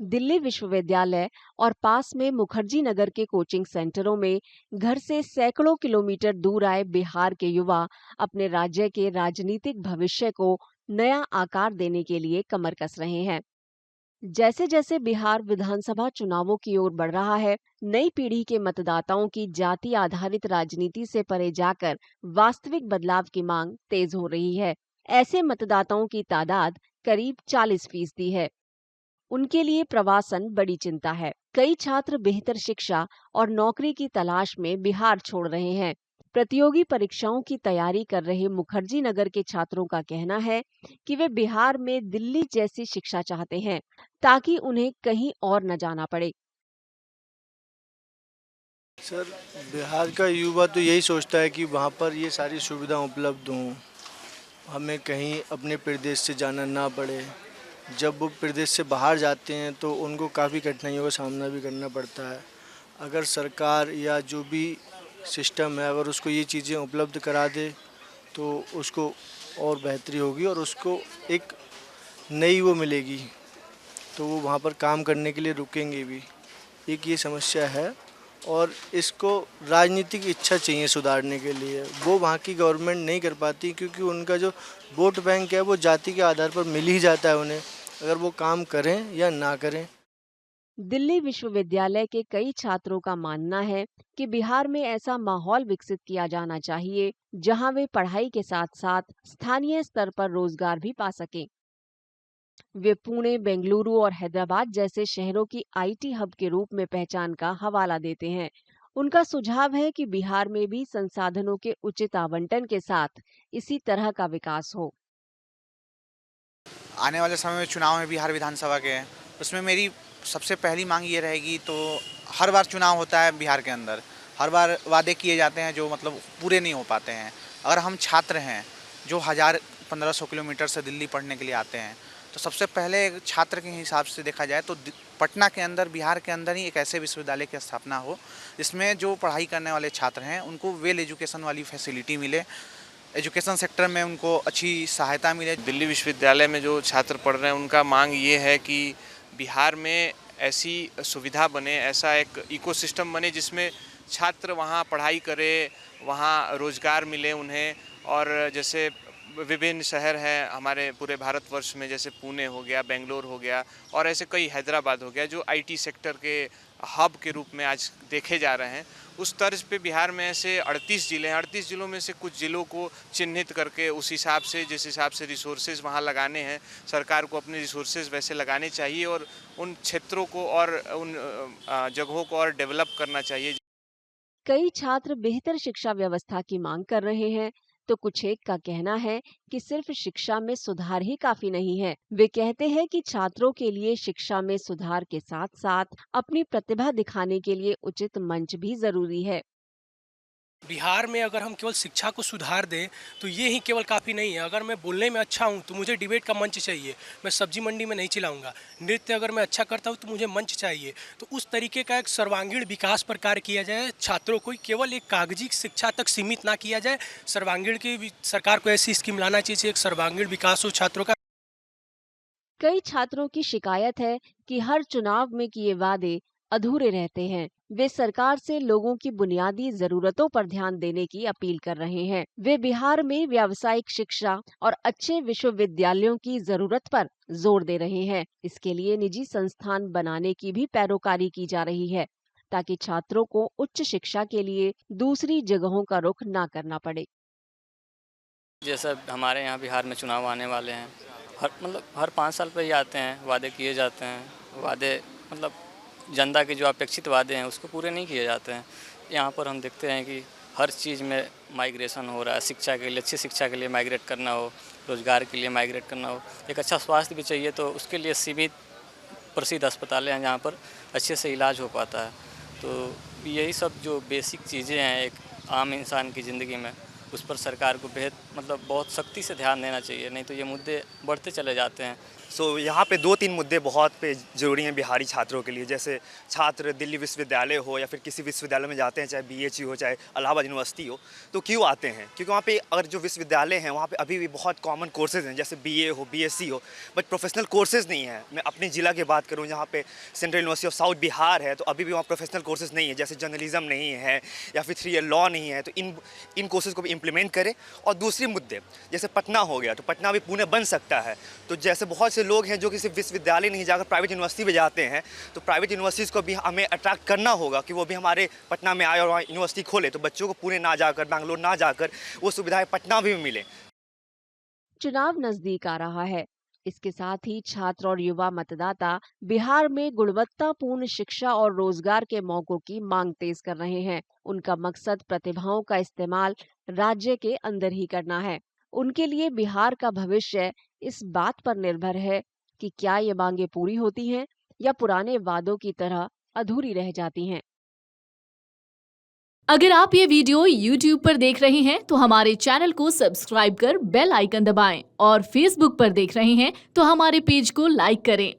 दिल्ली विश्वविद्यालय और पास में मुखर्जी नगर के कोचिंग सेंटरों में घर से सैकड़ों किलोमीटर दूर आए बिहार के युवा अपने राज्य के राजनीतिक भविष्य को नया आकार देने के लिए कमर कस रहे हैं। जैसे जैसे बिहार विधानसभा चुनावों की ओर बढ़ रहा है, नई पीढ़ी के मतदाताओं की जाति आधारित राजनीति से परे जाकर वास्तविक बदलाव की मांग तेज हो रही है। ऐसे मतदाताओं की तादाद करीब 40% है। उनके लिए प्रवासन बड़ी चिंता है। कई छात्र बेहतर शिक्षा और नौकरी की तलाश में बिहार छोड़ रहे हैं। प्रतियोगी परीक्षाओं की तैयारी कर रहे मुखर्जी नगर के छात्रों का कहना है कि वे बिहार में दिल्ली जैसी शिक्षा चाहते हैं, ताकि उन्हें कहीं और न जाना पड़े। सर, बिहार का युवा तो यही सोचता है कि वहाँ पर ये सारी सुविधा उपलब्ध हों, हमें कहीं अपने प्रदेश से जाना ना पड़े। जब वो प्रदेश से बाहर जाते हैं तो उनको काफ़ी कठिनाइयों का सामना भी करना पड़ता है। अगर सरकार या जो भी सिस्टम है अगर उसको ये चीज़ें उपलब्ध करा दे तो उसको और बेहतरी होगी और उसको एक नई वो मिलेगी, तो वो वहाँ पर काम करने के लिए रुकेंगे भी। एक ये समस्या है और इसको राजनीतिक इच्छा चाहिए सुधारने के लिए, वो वहाँ की गवर्नमेंट नहीं कर पाती क्योंकि उनका जो वोट बैंक है वो जाति के आधार पर मिल ही जाता है उन्हें, अगर वो काम करें या ना करें। दिल्ली विश्वविद्यालय के कई छात्रों का मानना है कि बिहार में ऐसा माहौल विकसित किया जाना चाहिए जहां वे पढ़ाई के साथ साथ स्थानीय स्तर पर रोजगार भी पा सकें। वे पुणे, बेंगलुरु और हैदराबाद जैसे शहरों की आईटी हब के रूप में पहचान का हवाला देते हैं। उनका सुझाव है कि बिहार में भी संसाधनों के उचित आवंटन के साथ इसी तरह का विकास हो। आने वाले समय में चुनाव में बिहार विधानसभा के हैं, उसमें मेरी सबसे पहली मांग ये रहेगी। तो हर बार चुनाव होता है बिहार के अंदर, हर बार वादे किए जाते हैं जो मतलब पूरे नहीं हो पाते हैं। अगर हम छात्र हैं जो 1000-1500 किलोमीटर से दिल्ली पढ़ने के लिए आते हैं, तो सबसे पहले एक छात्र के हिसाब से देखा जाए तो पटना के अंदर, बिहार के अंदर ही एक ऐसे विश्वविद्यालय की स्थापना हो जिसमें जो पढ़ाई करने वाले छात्र हैं उनको वेल एजुकेशन वाली फैसिलिटी मिले, एजुकेशन सेक्टर में उनको अच्छी सहायता मिले। दिल्ली विश्वविद्यालय में जो छात्र पढ़ रहे हैं उनका मांग ये है कि बिहार में ऐसी सुविधा बने, ऐसा एक इकोसिस्टम बने जिसमें छात्र वहाँ पढ़ाई करे, वहाँ रोजगार मिले उन्हें। और जैसे विभिन्न शहर हैं हमारे पूरे भारतवर्ष में, जैसे पुणे हो गया, बेंगलोर हो गया और ऐसे कई, हैदराबाद हो गया, जो आईटी सेक्टर के हब के रूप में आज देखे जा रहे हैं। उस तर्ज पे बिहार में ऐसे 38 ज़िले हैं। 38 ज़िलों में से कुछ ज़िलों को चिन्हित करके उस हिसाब से, जिस हिसाब से रिसोर्सेज वहाँ लगाने हैं, सरकार को अपने रिसोर्सेज वैसे लगाने चाहिए और उन क्षेत्रों को और उन जगहों को और डेवलप करना चाहिए। कई छात्र बेहतर शिक्षा व्यवस्था की मांग कर रहे हैं, तो कुछ एक का कहना है कि सिर्फ शिक्षा में सुधार ही काफी नहीं है। वे कहते हैं कि छात्रों के लिए शिक्षा में सुधार के साथ साथ अपनी प्रतिभा दिखाने के लिए उचित मंच भी जरूरी है। बिहार में अगर हम केवल शिक्षा को सुधार दें तो ये ही केवल काफ़ी नहीं है। अगर मैं बोलने में अच्छा हूँ तो मुझे डिबेट का मंच चाहिए, मैं सब्जी मंडी में नहीं चिल्लाऊंगा। नृत्य अगर मैं अच्छा करता हूँ तो मुझे मंच चाहिए। तो उस तरीके का एक सर्वांगीण विकास पर कार्य किया जाए, छात्रों को केवल एक कागजी शिक्षा तक सीमित ना किया जाए। सर्वांगीण की सरकार को ऐसी स्कीम लाना चाहिए, एक सर्वांगीण विकास हो छात्रों का। कई छात्रों की शिकायत है कि हर चुनाव में किए वादे अधूरे रहते हैं। वे सरकार से लोगों की बुनियादी जरूरतों पर ध्यान देने की अपील कर रहे हैं। वे बिहार में व्यावसायिक शिक्षा और अच्छे विश्वविद्यालयों की जरूरत पर जोर दे रहे हैं। इसके लिए निजी संस्थान बनाने की भी पैरोकारी की जा रही है, ताकि छात्रों को उच्च शिक्षा के लिए दूसरी जगहों का रुख ना करना पड़े। जैसा हमारे यहाँ बिहार में चुनाव आने वाले हैं, हर 5 साल पर ही आते हैं, वादे किए जाते हैं। वादे मतलब जनता के जो अपेक्षित वादे हैं उसको पूरे नहीं किए जाते हैं। यहाँ पर हम देखते हैं कि हर चीज़ में माइग्रेशन हो रहा है। शिक्षा के लिए, अच्छी शिक्षा के लिए माइग्रेट करना हो, रोज़गार के लिए माइग्रेट करना हो, एक अच्छा स्वास्थ्य भी चाहिए, तो उसके लिए सीमित प्रसिद्ध अस्पतालें हैं जहाँ पर अच्छे से इलाज हो पाता है। तो यही सब जो बेसिक चीज़ें हैं एक आम इंसान की ज़िंदगी में, उस पर सरकार को बहुत सख्ती से ध्यान देना चाहिए, नहीं तो ये मुद्दे बढ़ते चले जाते हैं। सो यहाँ पे 2-3 मुद्दे बहुत पे ज़रूरी हैं बिहारी छात्रों के लिए। जैसे छात्र दिल्ली विश्वविद्यालय हो या फिर किसी विश्वविद्यालय में जाते हैं, चाहे BHU हो चाहे इलाहाबाद यूनिवर्सिटी हो, तो क्यों आते हैं? क्योंकि वहाँ पे अगर जो विश्वविद्यालय हैं वहाँ पे अभी भी बहुत कॉमन कोर्सेज़ हैं, जैसे BA हो, BSc हो, बट प्रोफेशनल कोर्सेज़ नहीं हैं। मैं अपने ज़िला की बात करूँ, यहाँ पे central university of south Bihar है, तो अभी भी वहाँ प्रोफेशनल कोर्सेज़ नहीं है, जैसे जर्नलिज्म नहीं है या फिर 3 ईयर लॉ नहीं है। तो इन कोर्सेज़ को भी इम्प्लीमेंट करें। और दूसरे मुद्दे जैसे पटना हो गया, तो पटना भी पुणे बन सकता है। तो जैसे बहुत से लोग हैं जो किसी विश्वविद्यालय नहीं जाकर प्राइवेट यूनिवर्सिटी में जाते हैं, तो प्राइवेट यूनिवर्सिटीज़ को भी हमें अट्रैक्ट करना होगा कि वो भी हमारे पटना में आए और वहाँ यूनिवर्सिटी खोले, तो बच्चों को पुणे ना जाकर, बैंगलोर ना जाकर वो सुविधाएं पटना भी मिले। चुनाव नजदीक आ रहा है। इसके साथ ही छात्र और युवा मतदाता बिहार में गुणवत्तापूर्ण शिक्षा और रोजगार के मौकों की मांग तेज कर रहे हैं। उनका मकसद प्रतिभाओं का इस्तेमाल राज्य के अंदर ही करना है। उनके लिए बिहार का भविष्य इस बात पर निर्भर है कि क्या ये मांगे पूरी होती हैं या पुराने वादों की तरह अधूरी रह जाती हैं। अगर आप ये वीडियो YouTube पर देख रहे हैं तो हमारे चैनल को सब्सक्राइब कर बेल आइकन दबाएं और Facebook पर देख रहे हैं तो हमारे पेज को लाइक करें।